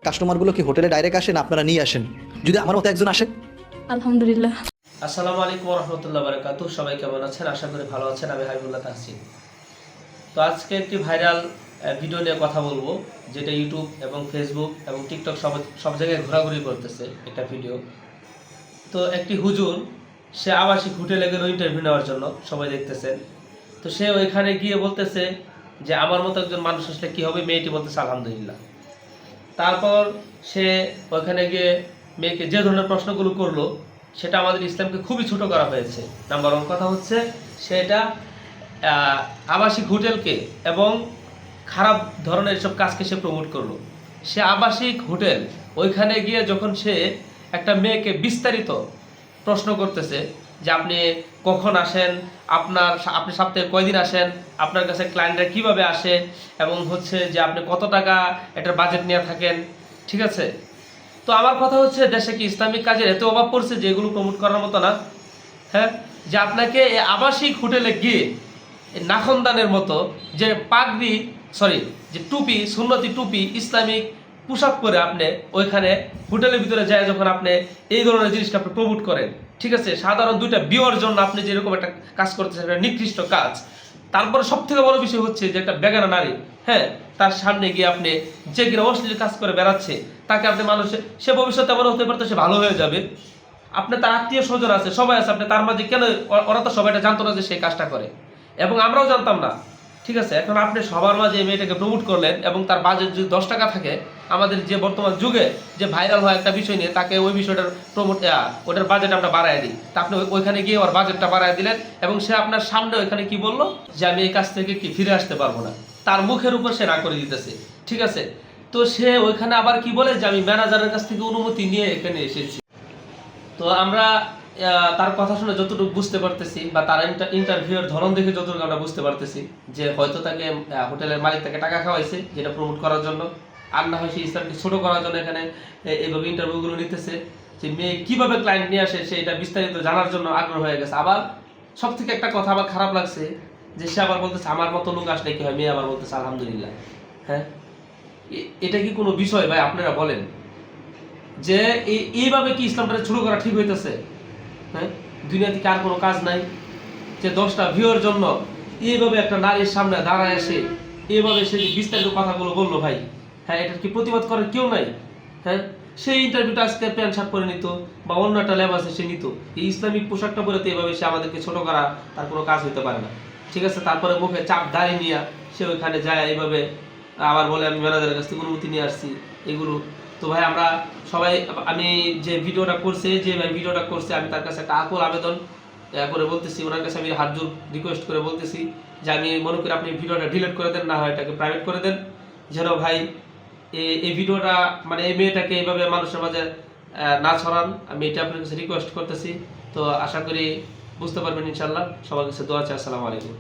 কাস্টমারগুলো কি হোটেলে ডাইরেক্ট আসেন আপনারা নিয়ে আসেন? যদি আমার মতো একজন আসে। আলহামদুলিল্লাহ। আসসালামু আলাইকুম ওয়া রাহমাতুল্লাহি ওয়া বারাকাতুহু। সবাই কেমন আছেন? আশা করি ভালো আছেন। আমি হাবিবুল্লাহ তাহসিন। তো আজকে একটি ভাইরাল ভিডিও নিয়ে কথা বলবো, যেটা ইউটিউব এবং ফেসবুক এবং টিকটক সব জায়গায় ঘোরাঘুরি করতেছে একটা ভিডিও। তো একটি হুজুর, সে আবাসিক হোটেলে গেল ইন্টারভিউ নেওয়ার জন্য, সবাই দেখতেছেন। তো সে ওইখানে গিয়ে বলতেছে যে আমার মতো একজন মানুষ আসলে কী হবে? মেয়েটি বলতেছে আলহামদুলিল্লাহ। তারপর সে ওইখানে গিয়ে মেয়েকে যে ধরনের প্রশ্নগুলো করলো, সেটা আমাদের ইসলামকে খুবই ছোট করা হয়েছে। নাম্বার ওয়ান কথা হচ্ছে, সেটা আবাসিক হোটেলকে এবং খারাপ ধরনের এসব কাজকে সে প্রমোট করলো। সে আবাসিক হোটেল, ওইখানে গিয়ে যখন সে একটা মেয়েকে বিস্তারিত প্রশ্ন করতেছে যে আপনি কখন আসেন, আপনি সপ্তাহে কয়দিন আসেন, আপনার কাছে ক্লায়েন্টরা কিভাবে আসে, এবং হচ্ছে যে আপনি কত টাকা এটার বাজেট নিয়ে থাকেন, ঠিক আছে? তো আমার কথা হচ্ছে, দেশে কি ইসলামিক কাজের এত অভাব পড়ছে যে এগুলো প্রমোট করার মতো না? হ্যাঁ, যে আপনাকে এই আবাসিক হোটেলে গিয়ে নাখনদানের মতো যে পাগড়ি, যে টুপি, সুন্নতি টুপি, ইসলামিক পোশাক পরে আপনি ওইখানে হোটেলের ভিতরে যায় যখন আপনি এই ধরনের জিনিসটা আপনি প্রমোট করেন, ঠিক আছে? সাধারণ দুইটা বিয়ের জন্য আপনি যেরকম একটা কাজ করতেছেন, একটা নিকৃষ্ট কাজ। তারপরে সব থেকে বড় বিষয় হচ্ছে যে একটা বেগানা নারী, হ্যাঁ, তার সামনে গিয়ে আপনি যে কিনা অশ্লীল কাজ করে বেড়াচ্ছে, তাকে আপনি সে ভবিষ্যতে এমন হতে পারতো সে ভালো হয়ে যাবে। আপনি তার আত্মীয় স্বজন আছে, সবাই আছে, আপনি তার মাঝে কেন? ওরা তো সবাই এটা জানতো না যে সেই কাজটা করে, এবং আমরাও জানতাম না, ঠিক আছে? এখন আপনি সবার মাঝে এই মেয়েটাকে প্রমোট করলেন, এবং তার বাজেট যদি 10 টাকা থাকে, আমাদের যে বর্তমান যুগে যে ভাইরাল হয় একটা বিষয় নিয়ে, তাকে ওই বিষয়টার ওটার বাজেট আমরা বাড়ায় দিই। তা আপনি ওইখানে গিয়ে ওর বাজেটটা বাড়ায় দিলেন, এবং সে আপনার সামনে ওইখানে কি বললো যে আমি এই কাজ থেকে কি ফিরে আসতে পারবো না, তার মুখের উপর সে না করে দিতেছে, ঠিক আছে? তো সে ওইখানে আবার কি বলে যে আমি ম্যানেজারের কাছ থেকে অনুমতি নিয়ে এখানে এসেছি। তো আমরা তার কথা শুনে যতটুকু বুঝতে পারতেছি, বা তার ইন্টারভিউয়ের ধরন দেখে যতটুকু আমরা বুঝতে পারতেছি, যে হয়তো তাকে হোটেলের মালিক তাকে টাকা খাওয়াইছে যেটা প্রমোট করার জন্য, আর না হয় সে ইসলামকে ছোট করার জন্য এখানে এইভাবে ইন্টারভিউগুলো নিতেছে, যে মেয়ে কীভাবে ক্লায়েন্ট নিয়ে আসে সে এটা বিস্তারিত জানার জন্য আগ্রহ হয়ে গেছে। আবার সব থেকে একটা কথা আবার খারাপ লাগছে, যে সে আবার বলতেছে আমার মতো লোক আসলে কি হয়? মেয়ে আবার বলতেছে আলহামদুলিল্লাহ। হ্যাঁ, এটা কি কোনো বিষয় ভাই? আপনারা বলেন যে এইভাবে কি ইসলামটা শুরু করা ঠিক হইতেছে? হ্যাঁ, দুনিয়া থেকে আর কোনো কাজ নাই যে 10টা ভিউর জন্য এইভাবে একটা নারীর সামনে দাঁড়ায় এসে এইভাবে সে বিস্তারিত কথাগুলো বললো ভাই? হ্যাঁ, এটার কি প্রতিবাদ করার কেউ নাই? হ্যাঁ, সেই ইন্টারভিউটা আজকে প্যান্ট শার্ট পরে নিত বা অন্য একটা লেবাসে সে নিত, এই ইসলামিক পোশাকটা পরে তো এইভাবে সে আমাদেরকে ছোট করা তার কোনো কাজ হইতে পারে না, ঠিক আছে? তারপরে মুখে চাপ দাড়ি নিয়ে সে ওইখানে যায় এইভাবে, আবার বলে আমি ম্যানেজারের কাছ থেকে অনুমতি নিয়ে আসছি, এগুলো। তো ভাই আমরা সবাই, আমি যে ভিডিওটা করছে আমি তার কাছে একটা আকুল আবেদন করে বলতেছি, ওনার কাছে আমি হাত জোর রিকোয়েস্ট করে বলতেছি যে আমি মনে করি আপনি ভিডিওটা ডিলিট করে দেন, না হয় এটাকে প্রাইভেট করে দেন, যেন ভাই এই ভিডিওটা মানে এই মেয়েটাকে এইভাবে মানুষের মাঝে না ছড়ান। আমি এটা আপনার কাছে রিকোয়েস্ট করতেছি। তো আশা করি বুঝতে পারবেন ইনশাল্লাহ। সবার কাছে দোয়া চাই। আসসালামু আলাইকুম।